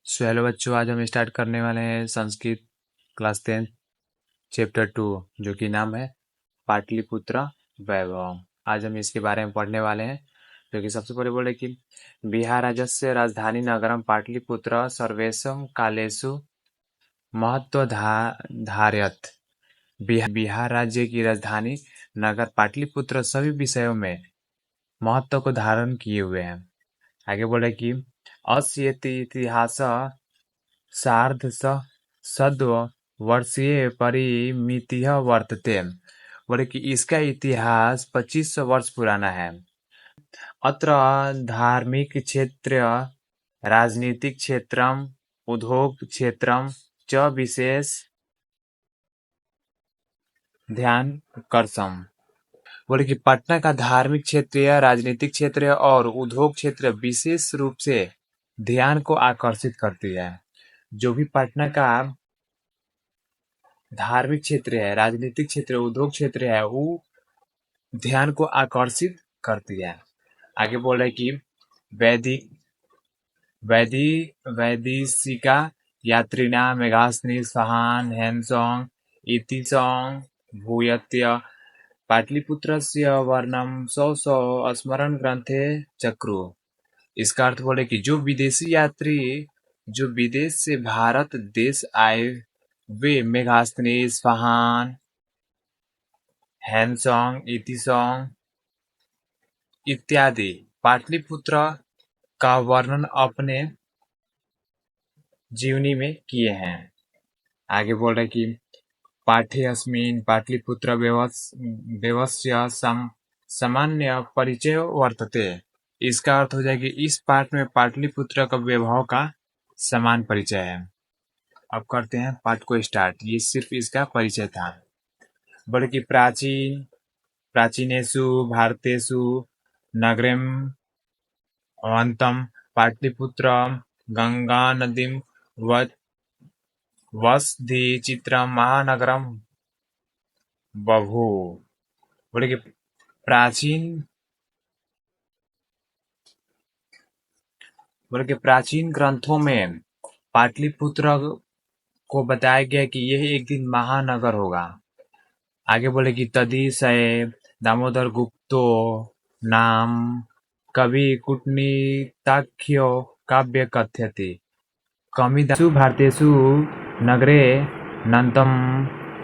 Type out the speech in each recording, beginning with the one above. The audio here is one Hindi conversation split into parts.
हेलो बच्चों, आज हम स्टार्ट करने वाले हैं संस्कृत क्लास 10 चैप्टर 2, जो कि नाम है पाटलिपुत्र वैभव। आज हम इसके बारे में पढ़ने वाले हैं। जो कि सबसे पहले बोले कि बिहार राज्यस्य राजधानी नगरम पाटलिपुत्र सर्वेषु कालेषु महत्व धारयत। बिहार राज्य की राजधानी नगर पाटलिपुत्र सभी विषयों में महत्व को धारण किए हुए हैं। आगे बोले कि अस्य इतिहास सार्धशतवर्षीय परिमितिः वर्तते। बोले कि इसका इतिहास 2500 वर्ष पुराना है। अत्र धार्मिक क्षेत्र, राजनीतिक क्षेत्रम, उद्योग क्षेत्रम च विशेष ध्यान कर्षम। बोले कि पटना का धार्मिक क्षेत्र या राजनीतिक क्षेत्र और उद्योग क्षेत्र विशेष रूप से ध्यान को आकर्षित करती है। जो भी पटना का धार्मिक क्षेत्र है, राजनीतिक क्षेत्र, उद्योग क्षेत्र है, वो ध्यान को आकर्षित करती है। आगे बोल रहे कि वैदिक वैदिशिका यात्रिणा मेघास्नि सहान हेमसोंग इतिसोंग भूयत्य पाटलिपुत्रस्य वर्णम सौ स्मरण ग्रंथे चक्रु। इसका अर्थ बोले कि जो विदेशी यात्री जो विदेश से भारत देश आए वे मेघास्नि स्वाहान हैनसोंग इतिसोंग इत्यादि पाटलिपुत्र का वर्णन अपने जीवनी में किए हैं। आगे बोल रहे कि पाठ्येऽस्मिन् पाटलिपुत्र व्यवस्य सामान्य परिचय वर्तते। इसका अर्थ हो जाएगा कि इस पाठ में पाटलिपुत्र का वैभव का समान परिचय है। अब करते हैं पाठ को स्टार्ट। ये सिर्फ इसका परिचय था। बोले कि प्राचीनेषु भारतेषु नगरम अवंतम पाटलिपुत्र गंगा नदीम वसधि चित्रम महानगरम बभू। बोले कि प्राचीन ग्रंथों में पाटलिपुत्र को बताया गया कि यह एक दिन महानगर होगा। आगे बोले कि तदिशय दामोदर गुप्तो नाम कवि कूटनीताख्यो काव्य कथ्यते। कमिदासु भारतेषु नगरे नंतम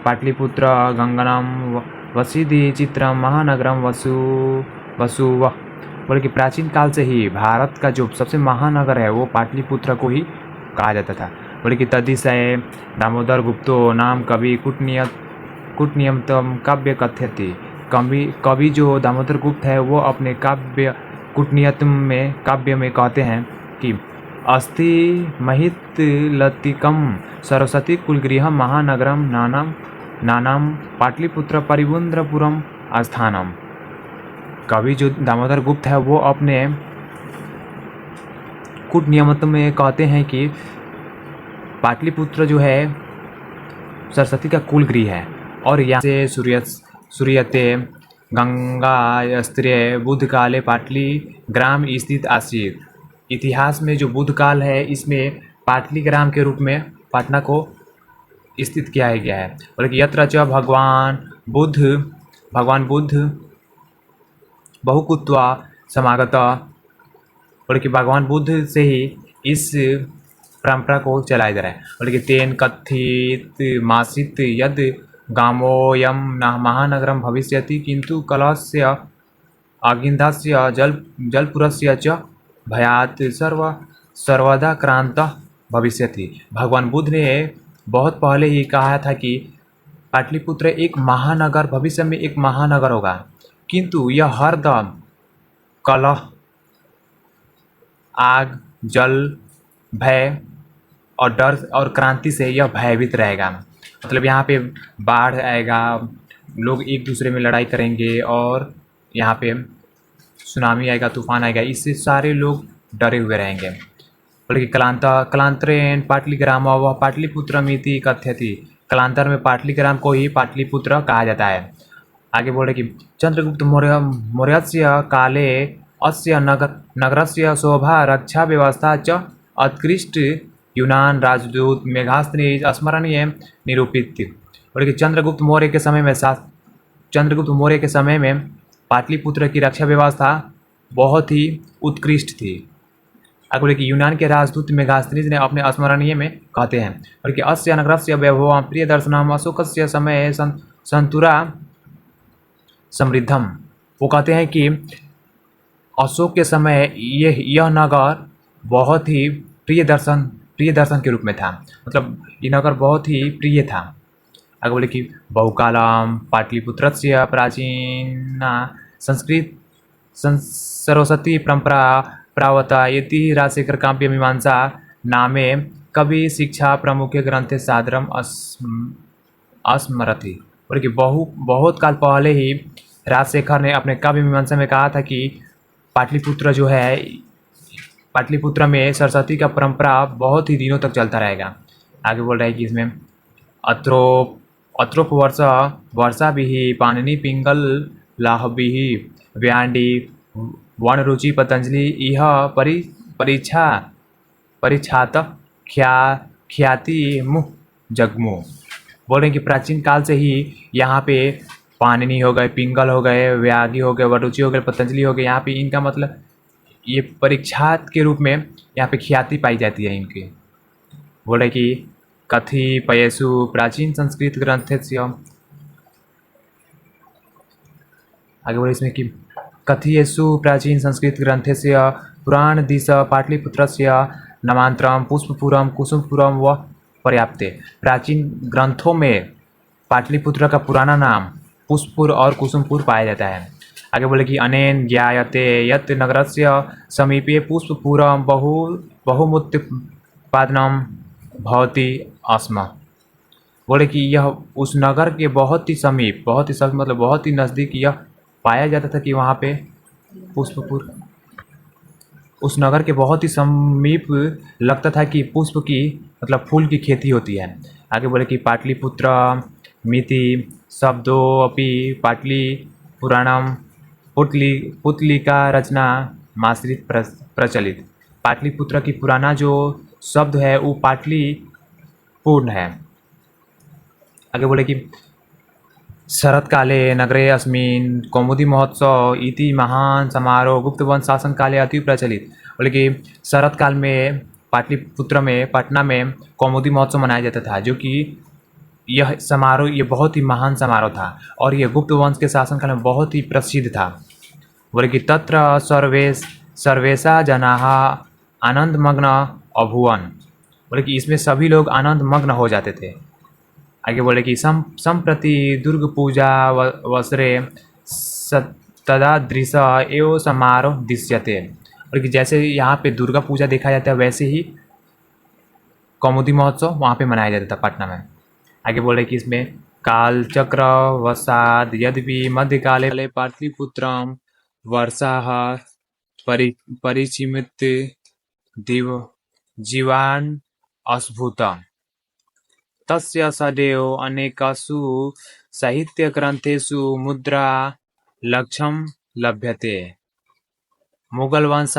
पाटलिपुत्र गंगनम वसीदि चित्रम महानगरम वसुव। बोले कि प्राचीन काल से ही भारत का जो सबसे महानगर है वो पाटलिपुत्र को ही कहा जाता था। बोले कि तदिशय दामोदर गुप्तो नाम कवि कूटनीयतम काव्य कथ्यते। कवि जो दामोदर गुप्त है वो अपने काव्य में कहते हैं कि अस्ति महितलतिकम सरस्वती कुलगृह महानगरम नानाम पाटलिपुत्र परिबुंद्रपुरम स्थानम। कवि जो दामोदर गुप्त है वो अपने कूटनीयमत में कहते हैं कि पाटलिपुत्र जो है सरस्वती का कुल गृह है और यहाँ से सूर्यते गंगास्त्रे बुद्ध काले पाटली ग्राम स्थित आसीत। इतिहास में जो बुद्ध काल है इसमें पाटली ग्राम के रूप में पटना को स्थित किया गया है। और यत्र च भगवान बुद्ध बहुकुत्वा समागत। और कि भगवान बुद्ध से ही इस परंपरा को चलाया जा रहा है। और कि तेन कथित मासित यद गामोयम महानगरम भविष्यति किंतु कलस्य आगिंधस्य जलपुरस्य च भयात सर्वदा क्रांत भविष्यति। भगवान बुद्ध ने बहुत पहले ही कहा था कि पाटलिपुत्र एक महानगर भविष्य में एक महानगर होगा, किंतु यह हरदम कलह आग जल भय और डर और क्रांति से यह भयभीत रहेगा। मतलब यहाँ पे बाढ़ आएगा, लोग एक दूसरे में लड़ाई करेंगे और यहाँ पे सुनामी आएगा, तूफान आएगा, इससे सारे लोग डरे हुए रहेंगे। बोले कि कलांतरेण पाटलिग्राम व पाटलिपुत्रमिति कथ्यति। कलांतर में पाटलिग्राम को ही पाटलिपुत्र कहा जाता है। आगे बोले कि चंद्रगुप्त मौर्यस्य काले अस्य नगरस्य शोभा रक्षा व्यवस्था च उत्कृष्ट यूनान राजदूत मेघास्त्री स्मरणीय निरूपित थी। और कि चंद्रगुप्त मौर्य के समय में पाटलिपुत्र की रक्षा व्यवस्था बहुत ही उत्कृष्ट थी। आगे बोले कि यूनान के राजदूत मेगास्त्रीज ने अपने स्मरणीय में कहते हैं और कि अस्य नगरस्य वैभवं प्रिय दर्शनम अशोकस्य समय संतुरा समृद्धम। वो कहते हैं कि अशोक के समय यह नगर बहुत ही प्रिय दर्शन के रूप में था, मतलब ये नगर बहुत ही प्रिय था। आगे बोले कि बहुकालम पाटलिपुत्रस्य प्राचीना संस्कृत सरस्वती परंपरा प्रावता यति राजशेखर काव्य मीमांसा नामे कवि शिक्षा प्रमुख ग्रंथे सादरम स्मरति। और कि बहुत काल पहले ही राजशेखर ने अपने काव्य मीमांसा में कहा था कि पाटलिपुत्र जो है, पाटलिपुत्र में सरस्वती का परंपरा बहुत ही दिनों तक चलता रहेगा। आगे बोल रहा है कि इसमें अत्रोप वर्षा भी पाणिनि पिंगल लाहबी व्यांडी वनरुचि पतंजलि यह परीक्षात ख्याति मुह जगमु। बोल रहे हैं कि प्राचीन काल से ही यहाँ पे पाणिनि हो गए, पिंगल हो गए, व्यागी हो गए, वनरुचि हो गए, पतंजलि हो गए, यहाँ पे इनका मतलब ये परीक्षात के रूप में यहाँ पे ख्याति पाई जाती है इनकी। बोल रहे कि कथि पयसु प्राचीन संस्कृत ग्रंथस्य। आगे बोले इसमें कि कथयेषु प्राचीन संस्कृत ग्रंथस्य पुराण दिश पाटलिपुत्रस्य नामांतरम पुष्पपुरम कुसुमपुरम व पर्याप्ते। प्राचीन ग्रंथों में पाटलिपुत्र का पुराना नाम पुष्पपुर और कुसुमपुर पाया जाता है। आगे बोले कि अनेन ज्ञायते यत् नगरस्य समीपे पुष्पपुरम बहुमुत्पादनम भवति स्म। बोले कि यह उस नगर के बहुत ही समीप मतलब बहुत ही नज़दीक यह पाया जाता था कि वहाँ पे पुष्पपुर उस नगर के बहुत ही समीप लगता था कि पुष्प की मतलब फूल की खेती होती है। आगे बोले कि पाटलिपुत्र मिति शब्दों अपि पाटली पुराणम पुतलिका रचना माश्रित प्रचलित। पाटलिपुत्र की पुराना जो शब्द है वो पाटली पूर्ण है। आगे बोले कि शरत्काले नगरे अस्मिन् कौमुदी महोत्सव इति महान समारोह गुप्तवंश शासन काले अति प्रचलित। बोले कि शरत काल में पाटलिपुत्र में पटना में कौमुदी महोत्सव मनाया जाता था, जो कि यह समारोह ये बहुत ही महान समारोह था और यह गुप्त वंश के शासनकाल में बहुत ही प्रसिद्ध था। बोले कि तत्र सर्वेशा जनाः आनंदमग्न अभुवन। बोले कि इसमें सभी लोग आनंद मग्न हो जाते थे। आगे बोले कि संप्रति दुर्ग पूजा वसरे तदादृश एवं समारोह दृश्यते। और कि जैसे यहाँ पे दुर्गा पूजा देखा जाता है वैसे ही कौमुदी महोत्सव वहाँ पे मनाया जाता था पटना में। आगे बोल रहे कि इसमें काल चक्र वसाद यद्यपि मध्यकाले पाटलिपुत्रम वर्षा परिचिमित दिव जीवान अस्भूत तस्य सदैव अनेकासु साहित्यग्रंथेषु मुद्रा लक्ष्यम लभ्यते। मुगल वंश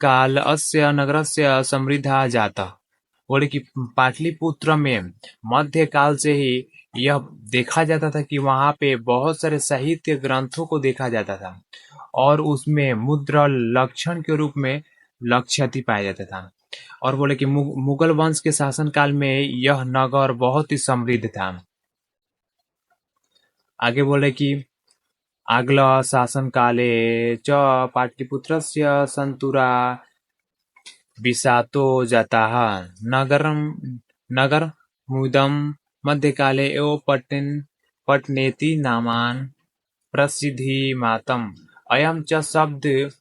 काल अस्य नगरस्य समृद्धा जाता। बोले कि पाटलिपुत्र में मध्य काल से ही यह देखा जाता था कि वहाँ पे बहुत सारे साहित्य ग्रंथों को देखा जाता था और उसमें मुद्रा लक्षण के रूप में लक्ष्यति पाया जाता था। और बोले कि मुगल वंश के शासन काल में यह नगर बहुत ही समृद्ध था। आगे बोले कि आग्ला शासन काले च पाटलिपुत्रस्य संतुरा विशातो जाता नगर मुदम मध्यकाले एव पटनेति नामान प्रसिद्धि मातम। अयम च शब्द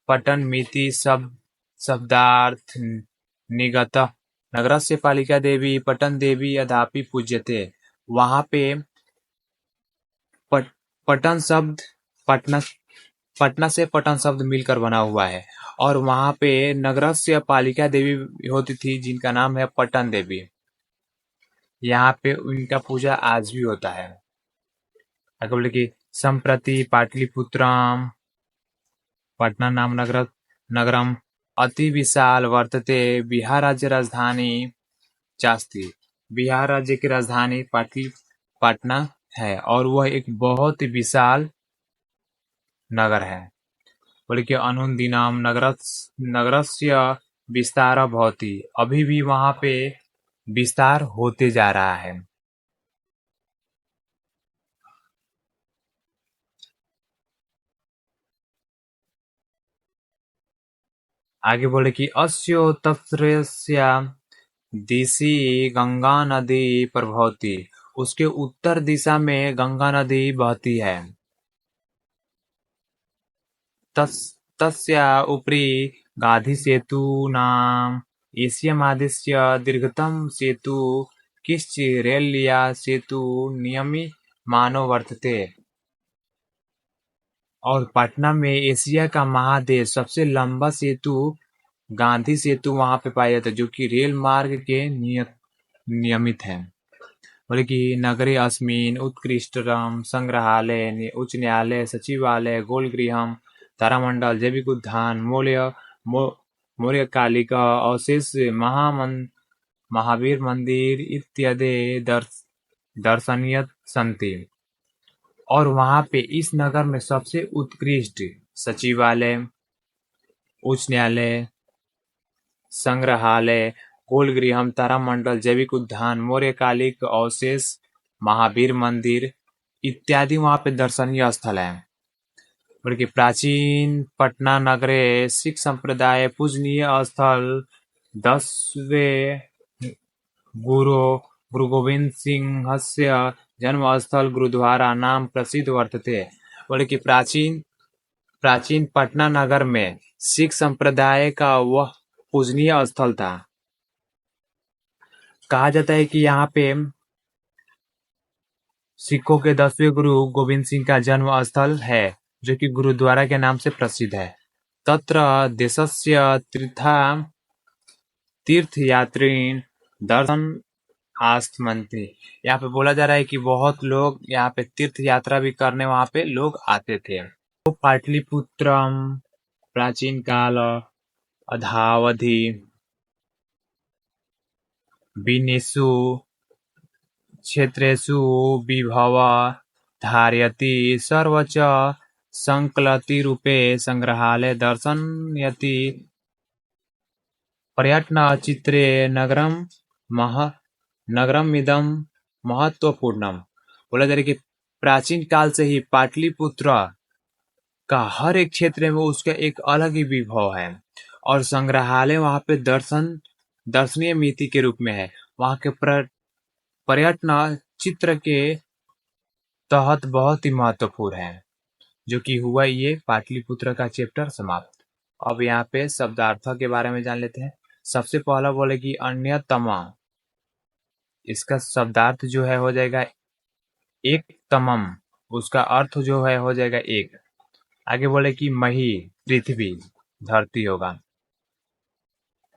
पटन मिति शब्दार्थ निगत नगरस्य पालिका देवी पटन देवी अदापि पूज्यते। वहाँ पे पटन शब्द पटना से पटन शब्द मिलकर बना हुआ है और वहाँ पे नगरस्य पालिका देवी होती थी जिनका नाम है पटन देवी। यहाँ पे उनका पूजा आज भी होता है। आगे बोले कि संप्रति पाटलिपुत्रम पटना नाम नगरम अति विशाल वर्तते बिहार राज्य राजधानी चास्ती। बिहार राज्य की राजधानी पटना है और वह एक बहुत ही विशाल नगर है। बोले कि अनुदिनम नगरस्य विस्तार भवति, अभी भी वहां पे विस्तार होते जा रहा है। आगे बोले कि अस्योत्तरस्य दिशि गंगा नदी प्रवहति, उसके उत्तर दिशा में गंगा नदी बहती है। तस्य उपरि गांधी सेतु नाम एशिया महादेशीय दीर्घतम सेतु किश्च रेल या सेतु नियमितमानो वर्तते। और पटना में एशिया का महादेश सबसे लंबा सेतु गांधी सेतु वहां पे पाया जाता है, जो कि रेल मार्ग के नियमित है। बोले कि नगरे अस्मिन् उत्कृष्टतम संग्रहालय उच्च न्यायालय सचिवालय गोलगृहम तारामंडल जैविक उद्यान मौर्य कालिका अवशेष महावीर मंदिर इत्यादि दर्शनीय संति। और वहां पे इस नगर में सबसे उत्कृष्ट सचिवालय उच्च न्यायालय संग्रहालय गोलगृहम तारामंडल जैविक उद्यान मौर्यकालिक अवशेष महावीर मंदिर इत्यादि वहां पे दर्शनीय स्थल है। बल्कि प्राचीन पटना नगरे सिख संप्रदाय पूजनीय स्थल 10वें गुरु गुरु गोविंद सिंहस्य जन्मस्थल गुरुद्वारा नाम प्रसिद्ध वर्तते। बोले कि प्राचीन पटना नगर में सिख संप्रदाय का वह पूजनीय स्थल था। कहा जाता है कि यहाँ पे सिखों के 10वें गुरु गोविंद सिंह का जन्म स्थल है, जो कि गुरुद्वारा के नाम से प्रसिद्ध है। तत्र देशस्य तीर्थयात्रीन दर्शन आस्थमन्ति, यहाँ पे बोला जा रहा है कि बहुत लोग यहाँ पे तीर्थ यात्रा भी करने वहां पे लोग आते थे। तो पाटलिपुत्रम प्राचीन काल अधावधि विनेषु क्षेत्रेषु विभव धारयति सर्वच संकलति रूपे संग्रहालय दर्शयति पर्यटन चित्रे नगरम इदम महत्वपूर्णम। बोला जा रहा है कि प्राचीन काल से ही पाटलिपुत्र का हर एक क्षेत्र में उसका एक अलग ही विभव है और संग्रहालय वहां पे दर्शनीय मिति के रूप में है। वहां के पर्यटन चित्र के तहत बहुत ही महत्वपूर्ण है। जो कि हुआ ये पाटलिपुत्र का चैप्टर समाप्त। अब यहाँ पे शब्दार्थों के बारे में जान लेते हैं। सबसे पहला बोले कि अन्यतम, इसका शब्दार्थ जो है हो जाएगा एक तमम, उसका अर्थ जो है हो जाएगा एक। आगे बोले कि मही पृथ्वी धरती होगा।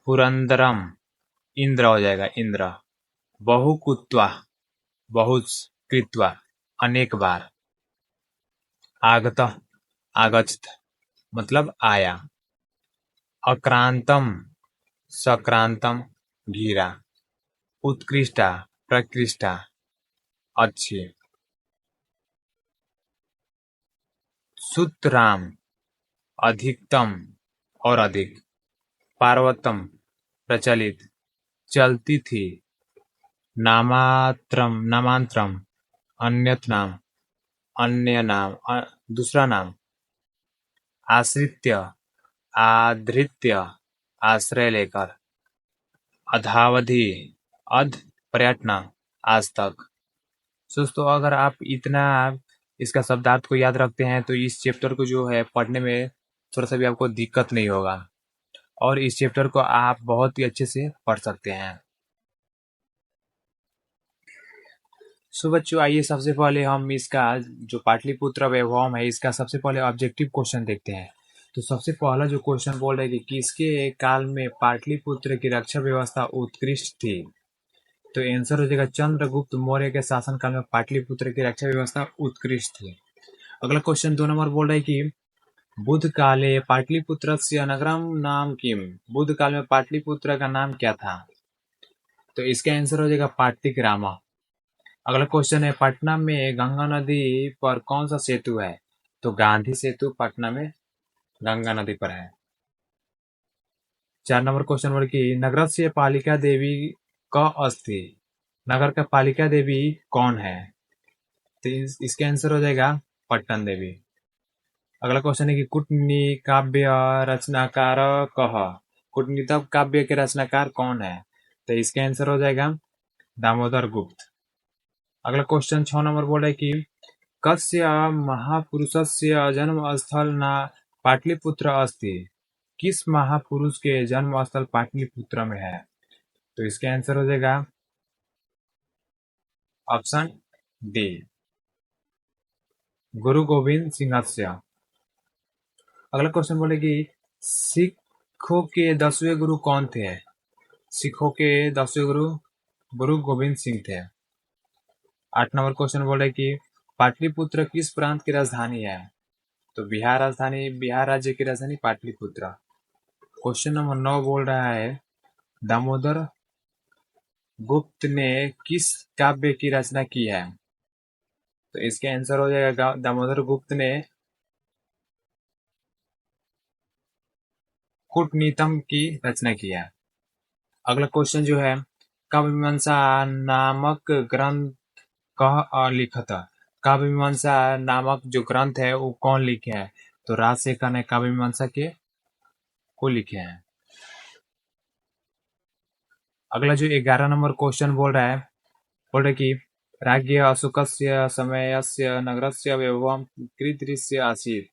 पुरंदरम इंद्र हो जाएगा इंद्र। बहुकुत्वा बहुत कृत्वा अनेक बार। आगत आगच्छ मतलब आया। अक्रांतम सक्रांतम घिरा। उत्कृष्टा प्रकृष्टा अच्छी। सूत्राम अधिकतम और अधिक। पार्वतम प्रचलित चलती थी। नामांतरम अन्यत नाम अन्य नाम दूसरा नाम। आश्रित्य आधृत्य आश्रय लेकर। अधावधि अध पर्यटन आज तक। दोस्तों अगर आप इतना इसका शब्दार्थ को याद रखते हैं तो इस चैप्टर को जो है पढ़ने में थोड़ा सा भी आपको दिक्कत नहीं होगा और इस चैप्टर को आप बहुत ही अच्छे से पढ़ सकते हैं। सो बच्चों आइए सबसे पहले हम इसका जो पाटलिपुत्र वैभवम है इसका सबसे पहले ऑब्जेक्टिव क्वेश्चन देखते हैं। तो सबसे पहला जो क्वेश्चन बोल रहा है कि किसके काल में पाटलिपुत्र की रक्षा व्यवस्था उत्कृष्ट थी। तो आंसर हो जाएगा चंद्रगुप्त मौर्य के शासनकाल में पाटलिपुत्र की रक्षा व्यवस्था उत्कृष्ट थी। अगला क्वेश्चन 2 नंबर बोल रहा है कि बुद्ध काले पाटलिपुत्रस्य नगरम नाम किम। बुद्ध काल में पाटलिपुत्र का नाम क्या था? तो इसका आंसर हो जाएगा पाटलिग्रामा। अगला क्वेश्चन है, पटना में गंगा नदी पर कौन सा सेतु है? तो गांधी सेतु पटना में गंगा नदी पर है। 4 नंबर क्वेश्चन बोले कि नगर से पालिका देवी का अस्थि। नगर का पालिका देवी कौन है? तो इसका आंसर हो जाएगा पट्टन देवी। अगला क्वेश्चन है कि कुटनी काव्य रचनाकार कह। कुटनीतम काव्य के रचनाकार कौन है? तो इसका आंसर हो जाएगा दामोदर गुप्त। अगला क्वेश्चन 6 नंबर बोल रहा है कि कस्य महापुरुषस्य जन्म स्थल न पाटलिपुत्र अस्ति। किस महापुरुष के जन्म स्थल पाटलिपुत्र में है? तो इसका आंसर हो जाएगा ऑप्शन डी, गुरु गोविंद सिंहस्य। अगला क्वेश्चन बोले कि सिखों के 10वें गुरु कौन थे? सिखों के 10वें गुरु गुरु गोविंद सिंह थे। 8 नंबर क्वेश्चन बोल रहे कि पाटलिपुत्र किस प्रांत की राजधानी है? तो बिहार राज्य की राजधानी पाटलिपुत्र। क्वेश्चन नंबर 9 बोल रहा है दामोदर गुप्त ने किस काव्य की रचना की है? तो इसका आंसर हो जाएगा दामोदर गुप्त ने कूटनीतम की रचना की है। अगला क्वेश्चन जो है, काव्यमीमांसा नामक ग्रंथ कह लिखत। काव्यमीमांसा नामक जो ग्रंथ है वो कौन लिखे हैं? तो राजशेखर ने काव्यमीमांसा के को लिखे हैं। अगला जो 11 नंबर क्वेश्चन बोल रहे कि राज्य अशोकस्य समयस्य नगरस्य वैभवम कीदृश आसीत्।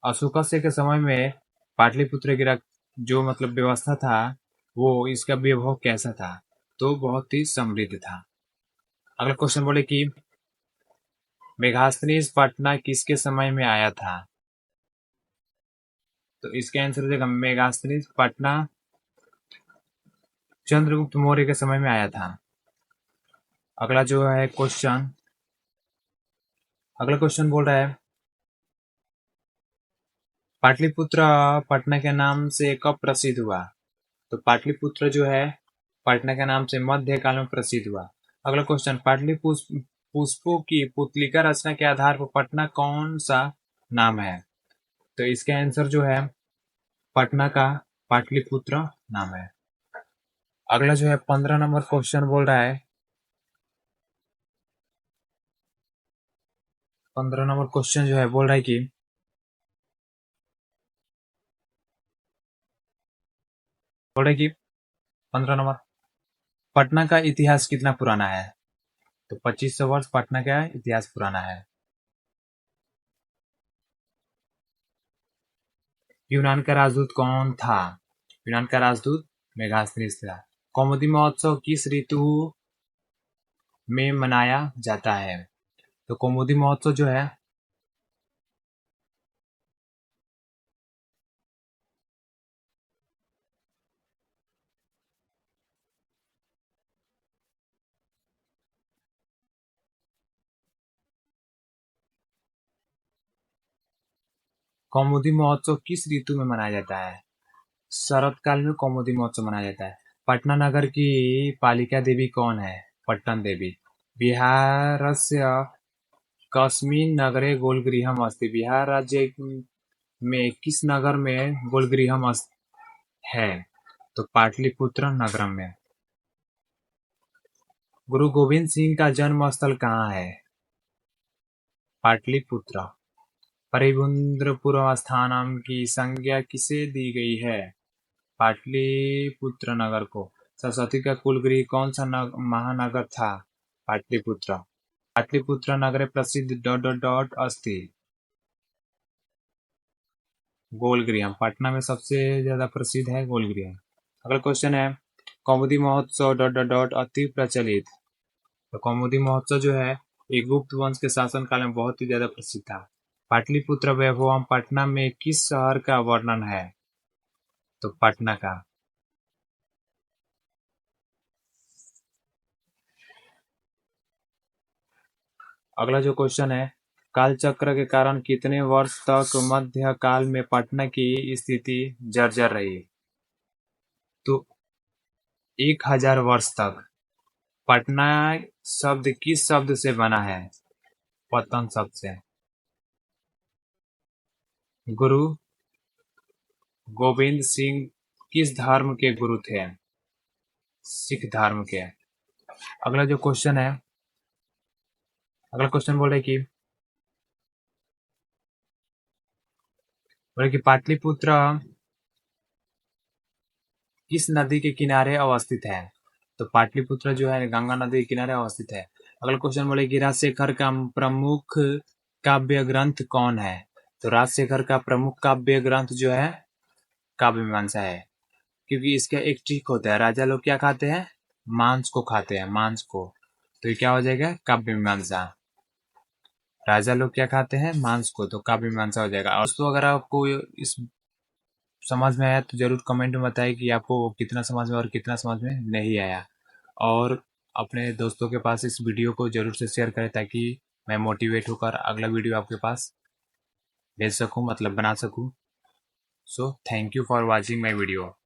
अशोकस्य के समय में पाटलिपुत्र की जो मतलब व्यवस्था था वो इसका वैभव कैसा था? तो बहुत ही समृद्ध था। अगला क्वेश्चन बोले कि मेगास्थनीज पटना किसके समय में आया था? तो इसका आंसर हो जाएगा मेगास्थनीज पटना चंद्रगुप्त मौर्य के समय में आया था। अगला जो है क्वेश्चन, अगला क्वेश्चन बोल रहा है पाटलिपुत्र पटना के नाम से कब प्रसिद्ध हुआ? तो पाटलिपुत्र जो है पटना के नाम से मध्यकाल में प्रसिद्ध हुआ। अगला क्वेश्चन, पुष्पों की पुतलिका रचना के आधार पर पटना कौन सा नाम है? तो इसका आंसर जो है पटना का पाटलिपुत्र नाम है। अगला जो है 15 नंबर क्वेश्चन बोल रहा है 15 नंबर क्वेश्चन जो है बोल रहा है कि 15 नंबर, पटना का इतिहास कितना पुराना है? तो 2500 वर्ष पटना का इतिहास पुराना है। यूनान का राजदूत कौन था? यूनान का राजदूत मेगास्थनीज था। कौमुदी महोत्सव किस ऋतु में मनाया जाता है? तो कौमुदी महोत्सव जो है कौमुदी महोत्सव किस ऋतु में मनाया जाता है? शरत काल में कौमुदी महोत्सव मनाया जाता है। पटना नगर की पालिका देवी कौन है? पट्टन देवी। बिहारस्य कस्मिन् नगरे गोलगृहम् अस्ति। बिहार राज्य में किस नगर में गोलगृहम् है? तो पाटलिपुत्र नगर में। गुरु गोविंद सिंह का जन्म स्थल कहाँ है? पाटलिपुत्र। परिबुंद्रपुर स्थानम की संज्ञा किसे दी गई है? पाटलिपुत्र नगर को। सरस्वती का कुलगृह कौन सा महानगर था? पाटलिपुत्र। पाटलिपुत्र नगरे प्रसिद्ध डॉट डॉट डॉट अस्ति। गोलगृह पटना में सबसे ज्यादा प्रसिद्ध है गोलगृह। अगला क्वेश्चन है कौमुदी महोत्सव डॉट डॉट डॉट अति प्रचलित। तो कौमुदी महोत्सव जो है ये गुप्त वंश के शासन काल में बहुत ही ज्यादा प्रसिद्ध था। पाटलिपुत्र वैभवम पटना में किस शहर का वर्णन है? तो पटना का। अगला जो क्वेश्चन है कालचक्र के कारण कितने वर्ष तक मध्यकाल में पटना की स्थिति जर्जर रही? तो 1000 वर्ष तक। पटना शब्द किस शब्द से बना है? पतन शब्द से। गुरु गोविंद सिंह किस धर्म के गुरु थे? सिख धर्म के। अगला जो क्वेश्चन है, अगला क्वेश्चन बोले कि पाटलिपुत्र किस नदी के किनारे अवस्थित है? तो पाटलिपुत्र जो है गंगा नदी के किनारे अवस्थित है। अगला क्वेश्चन बोले कि राजशेखर का प्रमुख काव्य ग्रंथ कौन है? तो राजशेखर का प्रमुख काव्य ग्रंथ जो है काव्य मीमांसा है, क्योंकि इसका एक ट्रिक होता है, राजा लोग क्या खाते हैं? मांस को खाते हैं, मांस को। तो ये क्या हो जाएगा? काव्य मीमांसा। राजा लोग क्या खाते हैं? मांस को, तो काव्य मीमांसा हो जाएगा। और दोस्तों अगर आपको इस समझ में आया तो जरूर कमेंट में बताएं कि आपको कितना समझ में और कितना समझ में नहीं आया। और अपने दोस्तों के पास इस वीडियो को जरूर से शेयर करें ताकि मैं मोटिवेट होकर अगला वीडियो आपके पास भेज सकूं, मतलब बना सकूं। So thank you for watching my video.